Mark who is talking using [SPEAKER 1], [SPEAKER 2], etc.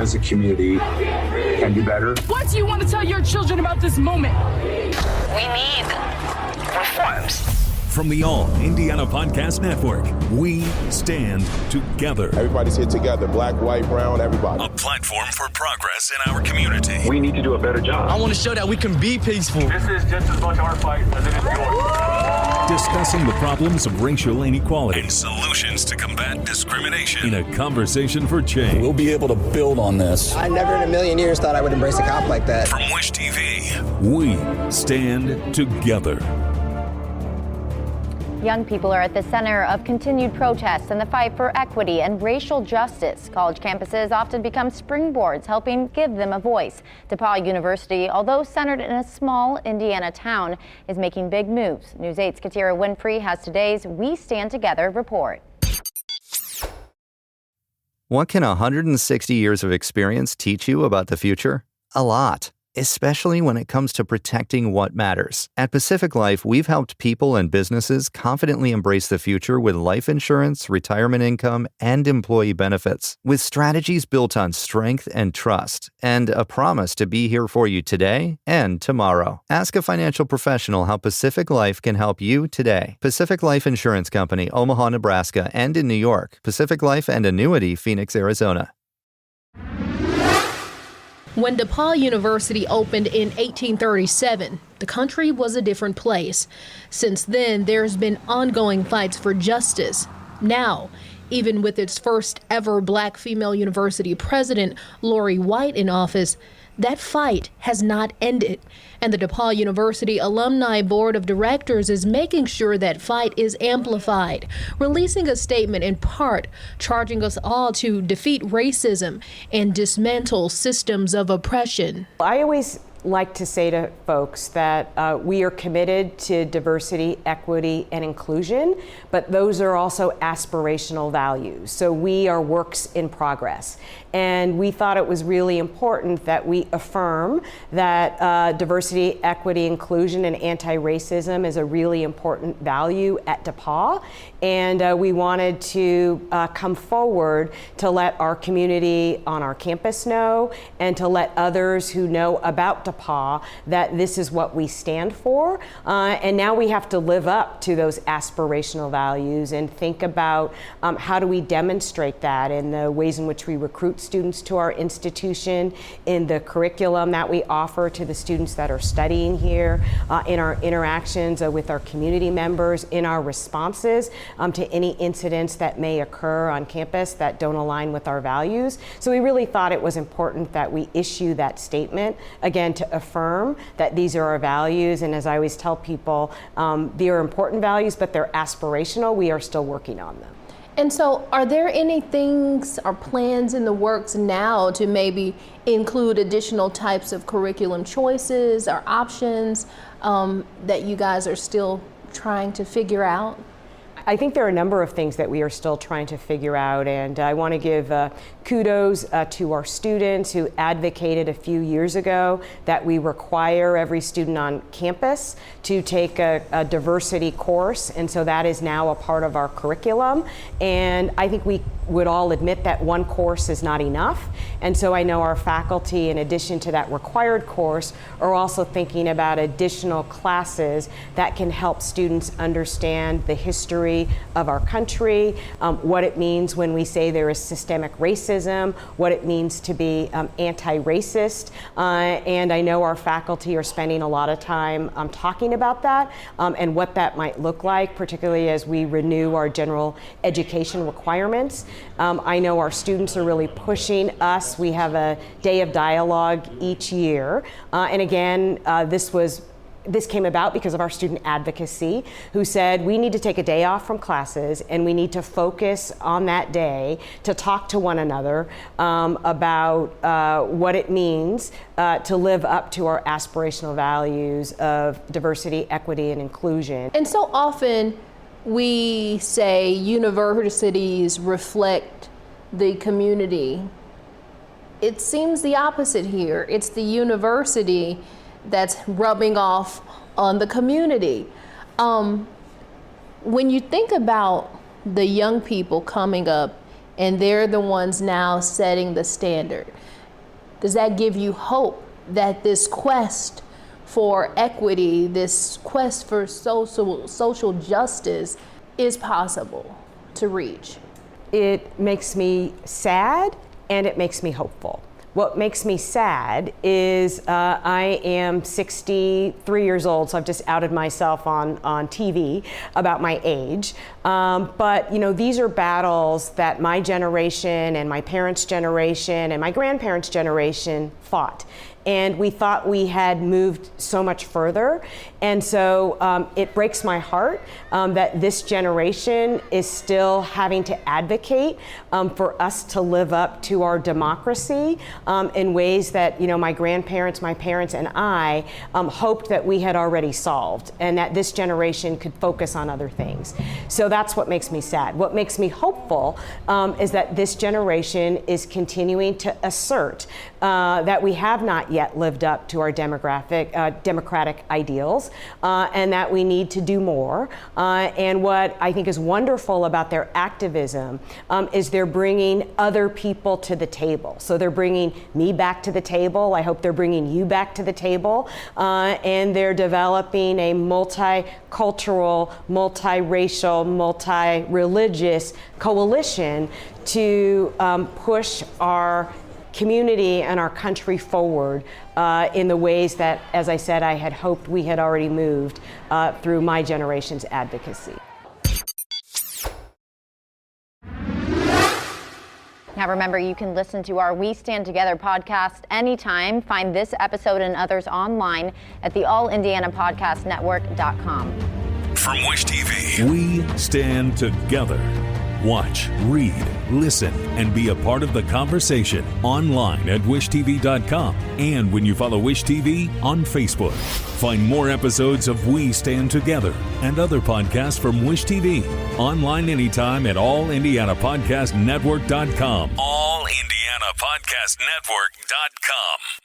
[SPEAKER 1] as a community can do better.
[SPEAKER 2] What do you want to tell your children about this moment?
[SPEAKER 3] We need reforms.
[SPEAKER 4] From the All Indiana Podcast Network, we stand together.
[SPEAKER 5] Everybody's here together, black, white, brown, everybody.
[SPEAKER 4] A platform for progress in our community.
[SPEAKER 1] We need to do a better job.
[SPEAKER 6] I want to show that we can be peaceful.
[SPEAKER 1] This is just as much our fight as it is yours.
[SPEAKER 4] Discussing the problems of racial inequality and solutions to combat discrimination in a conversation for change.
[SPEAKER 6] We'll be able to build on this.
[SPEAKER 7] I never in a million years thought I would embrace a cop like that.
[SPEAKER 4] From Wish TV, we stand together.
[SPEAKER 8] Young people are at the center of continued protests in the fight for equity and racial justice. College campuses often become springboards, helping give them a voice. DePauw University, although centered in a small Indiana town, is making big moves. News 8's Katiera Winfrey has today's We Stand Together report.
[SPEAKER 9] What can 160 years of experience teach you about the future? A lot. Especially when it comes to protecting what matters. At Pacific Life, we've helped people and businesses confidently embrace the future with life insurance, retirement income, and employee benefits. With strategies built on strength and trust, and a promise to be here for you today and tomorrow. Ask a financial professional how Pacific Life can help you today. Pacific Life Insurance Company, Omaha, Nebraska, and in New York. Pacific Life and Annuity, Phoenix, Arizona.
[SPEAKER 10] When DePauw University opened in 1837, the country was a different place. Since then, there's been ongoing fights for justice. Now, even with its first ever black female university president, Lori White, in office, that fight has not ended. And the DePauw University Alumni Board of Directors is making sure that fight is amplified, releasing a statement in part charging us all to defeat racism and dismantle systems of oppression.
[SPEAKER 11] I always like to say to folks that we are committed to diversity, equity, and inclusion, but those are also aspirational values. So we are works in progress. And we thought it was really important that we affirm that diversity, equity, inclusion, and anti-racism is a really important value at DePauw. And we wanted to come forward to let our community on our campus know, and to let others who know about DePauw that this is what we stand for. And now we have to live up to those aspirational values and think about how do we demonstrate that in the ways in which we recruit students to our institution, in the curriculum that we offer to the students that are studying here, in our interactions with our community members, in our responses to any incidents that may occur on campus that don't align with our values. So we really thought it was important that we issue that statement, again, to affirm that these are our values. And as I always tell people, they are important values, but they're aspirational. We are still working on them.
[SPEAKER 10] And so are there any things or plans in the works now to maybe include additional types of curriculum choices or options that you guys are still trying to figure out?
[SPEAKER 11] I think there are a number of things that we are still trying to figure out, and I want to give kudos to our students who advocated a few years ago that we require every student on campus to take a diversity course, and so that is now a part of our curriculum. And I think we would all admit that one course is not enough, and so I know our faculty, in addition to that required course, are also thinking about additional classes that can help students understand the history of our country, what it means when we say there is systemic racism, what it means to be anti-racist, and I know our faculty are spending a lot of time talking about that and what that might look like, particularly as we renew our general education requirements. I know our students are really pushing us. We have a day of dialogue each year, and again, this came about because of our student advocacy, who said we need to take a day off from classes and we need to focus on that day to talk to one another about what it means to live up to our aspirational values of diversity, equity, and inclusion.
[SPEAKER 10] And so often we say universities reflect the community. It seems the opposite here. It's the university that's rubbing off on the community. When you think about the young people coming up and they're the ones now setting the standard. Does that give you hope that this quest for equity, this quest for social justice is possible to reach?
[SPEAKER 11] It makes me sad and it makes me hopeful. What makes me sad is I am 63 years old, so I've just outed myself on TV about my age. But these are battles that my generation and my parents' generation and my grandparents' generation fought. And we thought we had moved so much further. And so it breaks my heart that this generation is still having to advocate for us to live up to our democracy in ways that my grandparents, my parents, and I hoped that we had already solved, and that this generation could focus on other things. So that's what makes me sad. What makes me hopeful is that this generation is continuing to assert that we have not yet lived up to our democratic ideals, and that we need to do more. And what I think is wonderful about their activism is they're bringing other people to the table. So they're bringing me back to the table. I hope they're bringing you back to the table. And they're developing a multicultural, multiracial, multi-religious coalition to push our community and our country forward in the ways that, as I said, I had hoped we had already moved through my generation's advocacy.
[SPEAKER 8] Now remember, you can listen to our We Stand Together podcast anytime. Find this episode and others online at the AllIndianaPodcastNetwork.com.
[SPEAKER 4] From Wish TV, we stand together. Watch, read, listen, and be a part of the conversation online at wishtv.com and when you follow Wish TV on Facebook. Find more episodes of We Stand Together and other podcasts from Wish TV online anytime at AllIndianaPodcastNetwork.com. AllIndianaPodcastNetwork.com.